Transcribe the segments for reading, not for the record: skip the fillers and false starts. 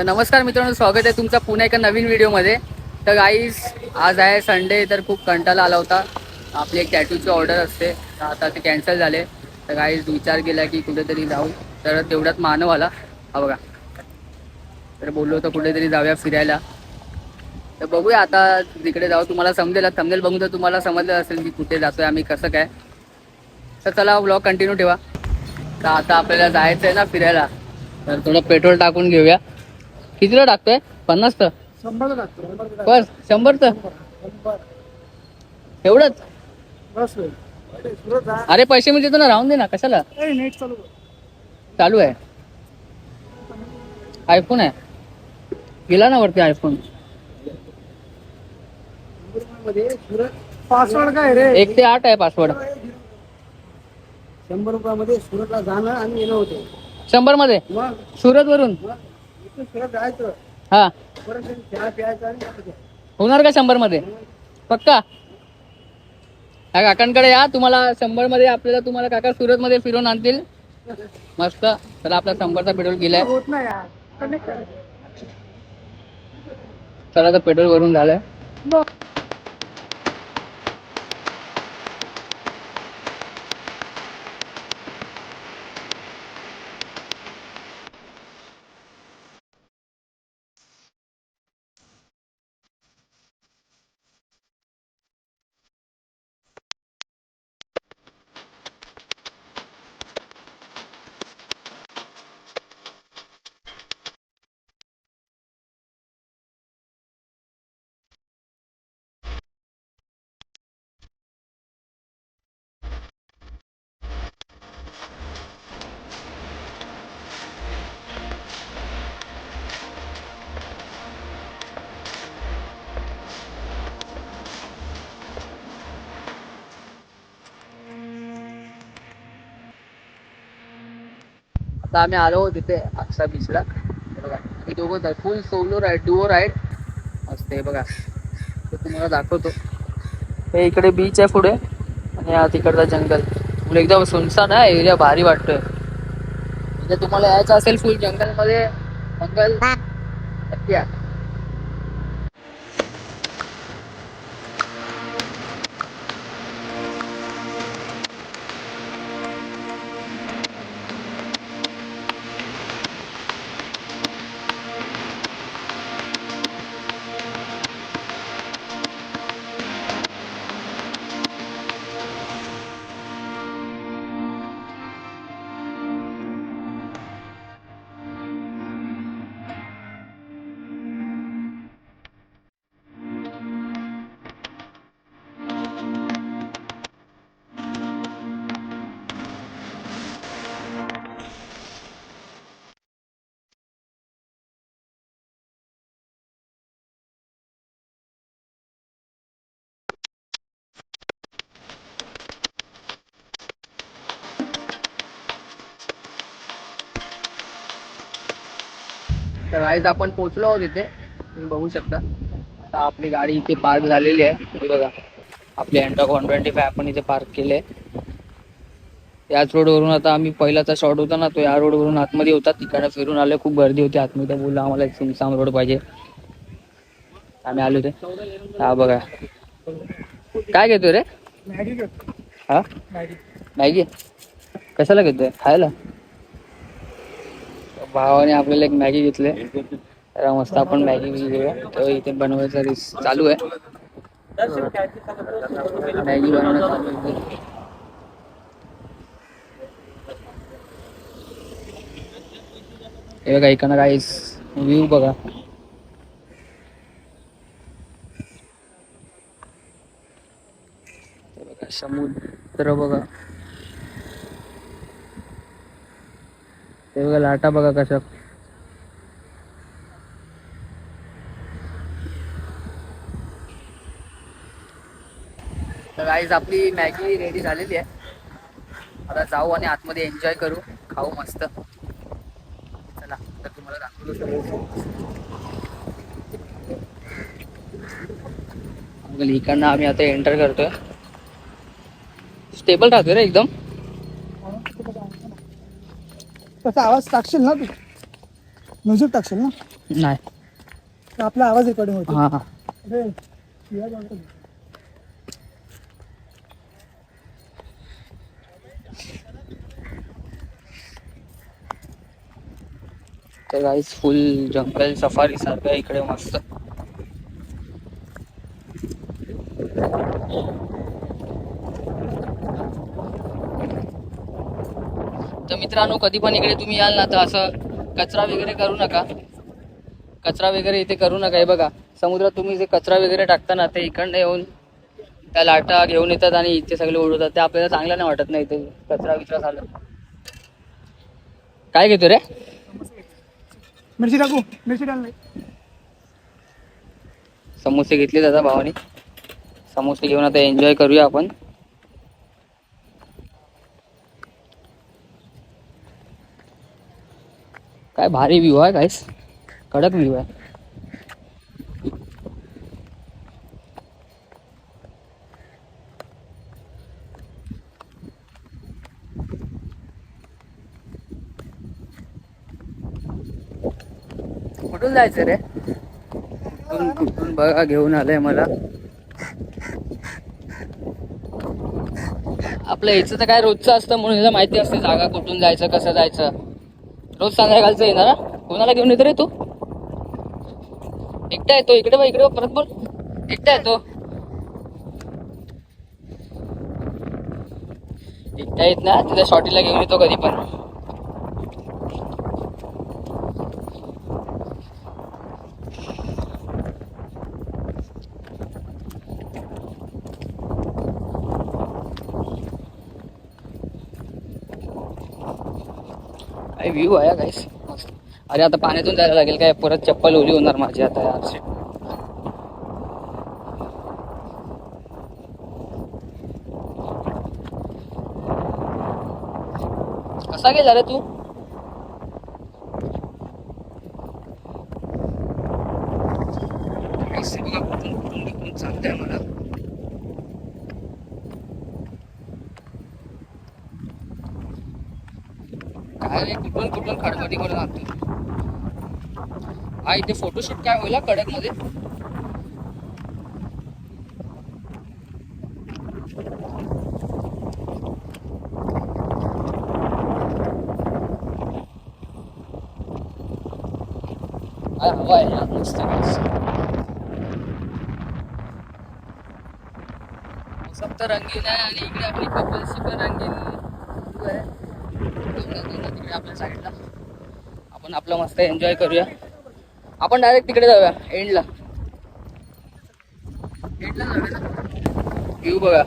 तर नमस्कार मित्रांनो, स्वागत आहे तुमचं पुन्हा एका नवीन व्हिडिओमध्ये. तर गाईज आज आहे संडे, तर खूप कंटाळा आला होता. आपली एक टॅटूची ऑर्डर असते, तर आता ते कॅन्सल झाले. तर गाईज विचार केला की कुठेतरी जाऊ, तर तेवढ्यात मानव आला. हा बघा, तर बोललो होतो कुठेतरी जाऊया फिरायला. तर बघूया आता तिकडे जाऊ, तुम्हाला समजेल. थंबनेल बघून तर तुम्हाला समजलं असेल की कुठे जातोय आम्ही, कसं काय. तर चला व्लॉग कंटिन्यू ठेवा. तर आता आपल्याला जायचं आहे ना फिरायला, तर थोडं पेट्रोल टाकून घेऊया. कितीला टाकतोय? 50 तर 100 टाकतो. बस. 100 तर 100. एवढंच? बस होईल. सुरत जा. अरे पैसे मी देतो ना, राहून दे ना, कशाला. नेट चालू कर. चालू आहे. आयफोन आहे, गेला ना वरती आयफोन. मध्ये सुरत पासवर्ड काय रे? 1 ते 8 आहे पासवर्ड. 100 रुपयामध्ये सुरतला जाणं आणि येणं होते. 100 मध्ये मग सुरत वरून? इथून सुरत जायचं, हा परत चहा प्यायचा आणि यायचं. होणार का 100 मध्ये? पक्का? हा काकांकडे या, तुम्हाला 100 मध्ये आपल्याला तुम्हाला काका सुरत मध्ये फिरून आणतील मस्त. तर आपला 100चा पेट्रोल गेलाय. होत नाही यार. कनेक्ट कर. चला तर पेट्रोल भरून झालंय. आता आम्ही आलो तिथे अक्षा बीचला. बघा आम्ही दोघं फुल सोलो राईड, डुओ राईड असते बघा. ते तुम्हाला दाखवतो. हे इकडे बीच आहे पुढे, आणि हा तिकडचा जंगल. फुल एकदम सुनसान आहे एरिया, भारी वाटतोय. म्हणजे तुम्हाला यायचं असेल फुल जंगलमध्ये, जंगल नक्की या. तर आज आपण पोहोचलो आहोत इथे, तुम्ही बघू शकता. आता आपली गाडी इथे पार्क झालेली आहे. हे बघा, आपली अँटॉक 125 आपण इथे पार्क केले. याच रोडवरून आता आम्ही पहिलाचा शॉट होता ना, तो या रोडवरून आतमध्ये होता. तिकडे फिरून आलो, खूप गर्दी होती आतमध्ये. बोललो आम्हाला एक सुनसान रोड पाहिजे, आम्ही आलो होते. हा बघा, काय घेतोय रे? मॅगी घेतो. हा मॅगी. मॅगी कशाला घेतोय? खायला? भावाने आपल्याला एक मॅगी घेतले. तर मस्त आपण मॅगी घेऊया. तर इथे बनवायचा चालू आहे. मॅगी बनवणं चालू आहे. हे बघा इकडनं गाईस व्ह्यू बघा. हे बघा समुद्र बघा. ते बघा लाटा बघा कशा. तर गाईस आपली मॅगी रेडी झालेली आहे. आता जाऊ आणि आतमध्ये एन्जॉय करू, खाऊ मस्त. चला तर तुम्हाला दाखवतो. इकडनं आम्ही आता एंटर करतोय. स्टेबल राहतोय रे एकदम. तसा आवाज टाकशील ना तू? म्युझिक टाकशील ना नाही. तर आपला आवाज रेकॉर्डिंग होतो. हा अरे, शिवाय बोलतो. तर गाईस फुल जंगल सफारी सारखं आहे इकडे मस्त. तर मित्रांनो कधी पण इकडे तुम्ही याल ना तर असं कचरा वगैरे करू नका. कचरा वगैरे इथे करू नका. हे बघा समुद्रात तुम्ही जे कचरा वगैरे टाकता ना ते इकडनं येऊन त्या लाटा घेऊन येतात आणि इथे सगळे उडवतात. ते आपल्याला चांगलं नाही वाटत नाही ते कचरा विचरा झालं. काय घेतो रे? मिरची टाकू, मिरची टाक नाही. समोसे घेतले दादा भावानी. समोसे घेऊन आता एन्जॉय करूया आपण. काय भारी व्ह्यू आहे गाईस, कडक व्ह्यू आहे. कुठून जायचं रे? कुठून बघा घेऊन आलंय मला. आपलं याचं तर काय रोजचं असतं म्हणून याला माहिती असते जागा कुठून जायचं कसं जायचं. रोज संध्याकाळचं येणार ना. कोणाला घेऊन येतो रे तू? एकटा येतो. इकडे बघ, इकडे बघ, परत बोल. एकटा येतो. एकटा येत ना तुझ्या शॉटीला घेऊन येतो कधी पण. काय व्ह्यू आहे गाईस मस्त. अरे आता पाण्यातून जायला लागेल काय, परत चप्पल ओली होणार माझी आता यार. कसा गेला रे तू? कुठून चालतंय मला. काय रे कुठून कुठून खडखडी करून आणतो. हा इथे फोटोशूट काय होईल कडक मध्ये. हवा आहे यार मस्त. मोसम तर रंगीन आहे आणि इकडे आपली कपल्सची पण रंगीन आहे. तिकडे आपल्या साईडला आपण आपलं मस्त एन्जॉय करूया. आपण डायरेक्ट तिकडे जाऊया एंडला. एंडला जाऊया ना. व्ह्यू बघा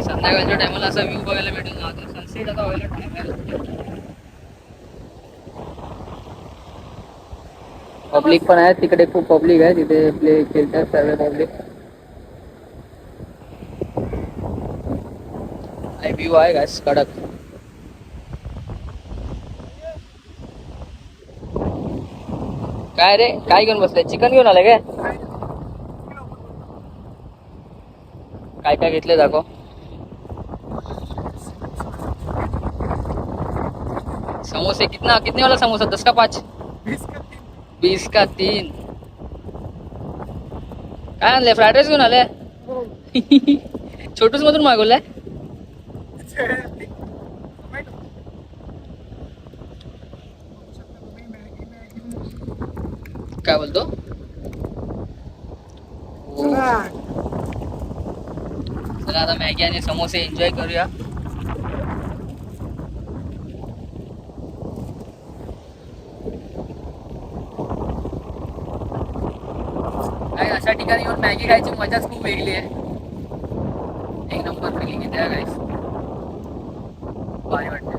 संध्याकाळच्या टायमाला असा व्ह्यू बघायला भेटेल ना. आता सनसेट आता व्हायला टाइम आहे. पब्लिक पण आहे तिकडे, खूप पब्लिक आहे तिथे. प्ले खेळतात सर्व पब्लिक. व्ह्यू आहे गाइस कडक. काय रे काय घेऊन बसलाय? चिकन घेऊन आलाय काय? काय काय घेतलंय दाखव. समोसे कितने वाला समोसा? 10 का 5? 20 का 3. काय आणलंय? फ्राईड राईस घेऊन आलाय? छोटूस मधून मागवलाय. काय बोलतो? चला आता मॅगी आणि समोसे एन्जॉय करूया. काय अशा ठिकाणी येऊन मॅगी खायची मजाच खूप वेगळी आहे. एक नंबर फिलिंग येते गाईस. भारी वाटते.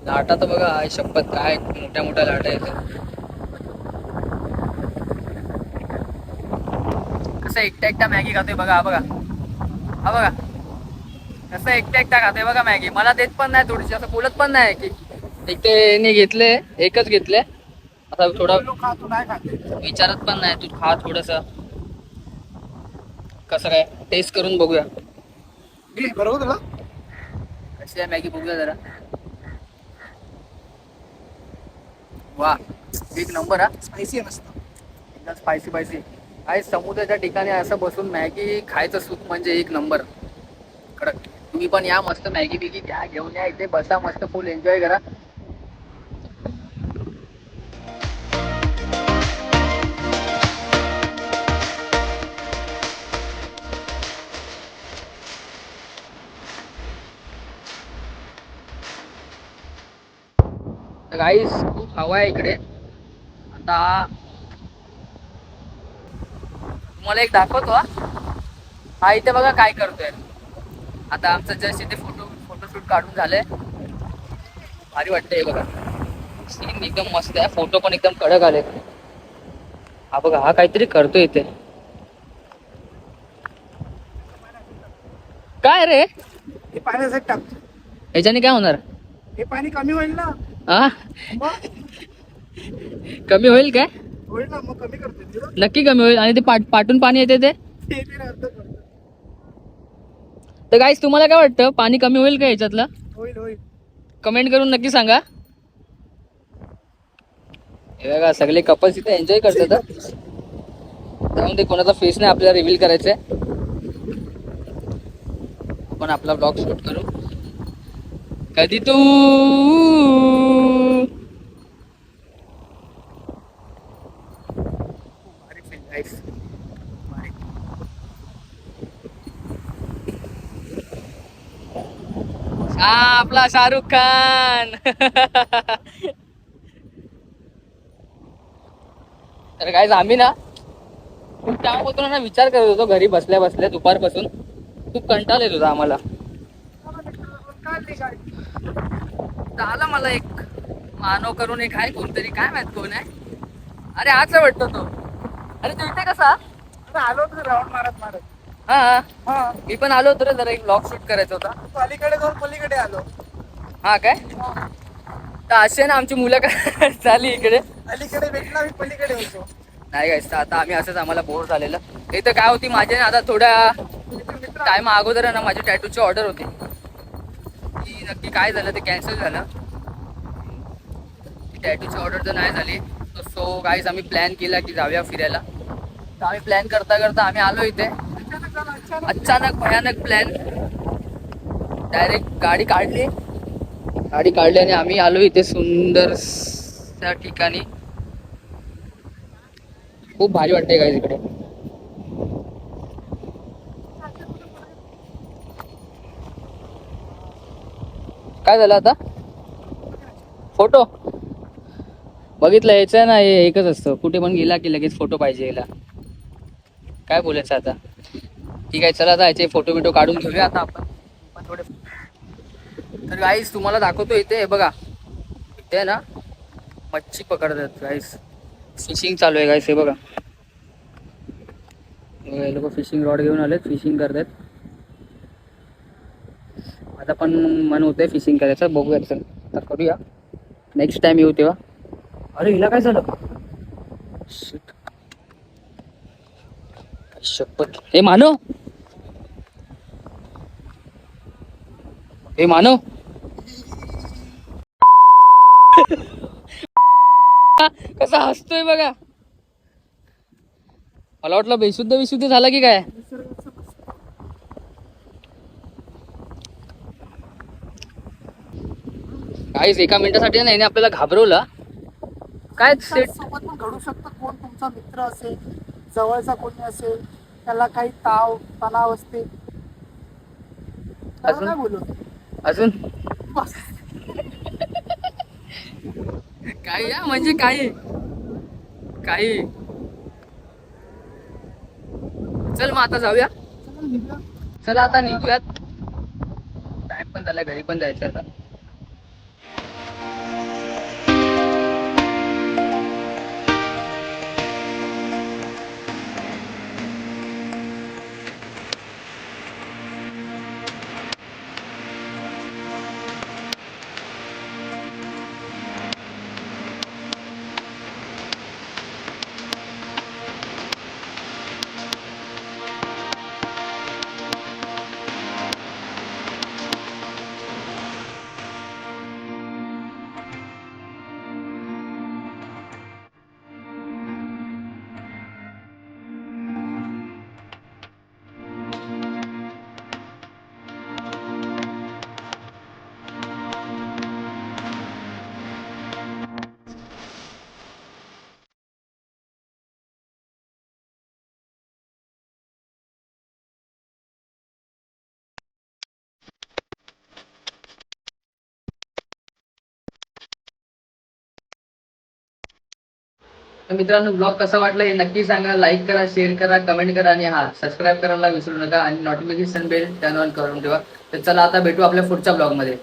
लाटा तर बघा आई शपथ काय मोठ्या मोठ्या लाटा येतात. कसं एकटा एकटा मॅगी खातोय बघा. हा बघा, हा बघा कसं एकटा एकटा खातोय बघा मॅगी. मला देत पण नाही थोडीशी, असं बोलत पण नाही की एकट्याने घेतले, एकच घेतले. आता थोडा विचारत पण नाही. तू खा थोडस, कसं काय टेस्ट करून बघूया. बरोबर तुला कशी आहे मॅगी बघूया जरा. वा, एक नंबर हा. स्पायसी आहे मस्त. एकदम स्पायसी स्पायसी. आहे समुद्राच्या ठिकाणी असं बसून मॅगी खायचं सुख म्हणजे एक नंबर. कडक. तुम्ही पण या, मस्त मॅगी बिगी घ्या, घेऊन या इथे, बसा मस्त, फुल एन्जॉय करा. तर गाईस खूप हवा आहे इकडे. आता तुम्हाला एक दाखवतो हा. हा इथे बघा काय करतोय. आता आमचं जस्ट इथे फोटोशूट काढून झालंय. भारी वाटतंय बघा. सीन एकदम मस्त आहे, फोटो पण एकदम कडक आले. हा बघा, हा काहीतरी करतोय इथे. काय रे, हे पाण्यासाठी टाकतो. ह्याच्याने काय होणार? हे पाणी कमी होईल ना. हा, मग कमी होईल काय? होईल ना, मग कमी करतो. नक्की कमी होईल. आणि ते पाटून पाणी येते ते. ते अर्ध करतो. तर गाईस तुम्हाला काय वाटतं, पाणी कमी होईल का ह्याच्यातलं? होईल होईल. कमेंट करून नक्की सांगा. हे बघा सगळे कपल्स इथे एन्जॉय करतात. जाऊन ते कोणाचा फेस नाही आपल्याला रिव्हील करायचंय. आपण आपला ब्लॉग शूट करू. कधी तू हा आपला शाहरुख खान. तर काय आम्ही ना खूप त्यापासून ना विचार करत होतो, घरी बसल्या बसल्या दुपारपासून खूप कंटाळा येत होता आम्हाला. झालं मला एक मानव करून एक आहे कोणतरी, काय माहित कोण आहे. अरे हाच वाटतो तो. अरे तू इथे कसा? आलो होतो राऊंड मारत मारत. हा हा, मी पण आलो होतो रे, जरा एक ब्लॉग शूट करायचा होता. पलीकडे जाऊन पलीकडे आलो. हा काय, तर असे ना आमची मुलाखत झाली इकडे. अलीकडे भेटला, मी पलीकडे होतो. नाही गायस, आता आम्ही असंच, आम्हाला बोर झालेलं. इथं काय होती माझे आता थोड्या टाइम अगोदर आहे ना माझी टॅटूची ऑर्डर होती. ती नक्की काय झालं ते कॅन्सल झालं. ती टॅटूची ऑर्डर जर नाही झाली तर सो गाईस आम्ही प्लॅन केला की जाऊया फिरायला. तर आम्ही प्लॅन करता करता आम्ही आलो इथे. अचानक भयानक प्लॅन. डायरेक्ट गाडी काढली आणि आम्ही आलो इथे सुंदर त्या ठिकाणी. खूप भारी वाटतंय गाईस इकडे. काय झालं आता? फोटो बघितलं यायचं ना, हे एकच असतं, कुठे पण गेला की लगेच फोटो पाहिजे याला. काय बोलायचं आता. ठीक आहे चला, आता याचे फोटो बिटो काढून घेऊया आता आपण थोडे. तर गाईस तुम्हाला दाखवतो इथे, हे बघा इथे ना मच्छी पकडतात गाईस. फिशिंग चालू आहे गाईस, हे बघा. हे लोक फिशिंग रॉड घेऊन आलेत, फिशिंग करतात. आता पण मन होतंय फिशिंग करायचं, बघूया चल आता करूया. नेक्स्ट टाइम येऊ तेव्हा. अरे हिला काय झालं? शिट. शपथ. हे मानव, हे मानव. कसा हसतोय बघा. मला वाटलं बेशुद्ध झाला की काय. काहीच एका मिनिटासाठी नाही आपल्याला घाबरवलं. काय सेट सोबत पण घडू शकतं. कोण तुमचा मित्र असेल, जवळचा कोणी असेल, त्याला काही तणाव असते, त्याला अजून काय बोलू अजून बस. काही या म्हणजे काही काही. चल मग आता जाऊया. चला आता निघूयात. टाइम पण झाला, घरी पण जायचं आता. तर मित्रांनो ब्लॉग कसा वाटला हे नक्की सांगा. लाईक करा, शेअर करा, कमेंट करा आणि हा सबस्क्राईब करायला विसरू नका आणि नोटिफिकेशन बेल टर्न ऑन करून ठेवा. तर चला आता भेटू आपल्या पुढच्या ब्लॉगमध्ये.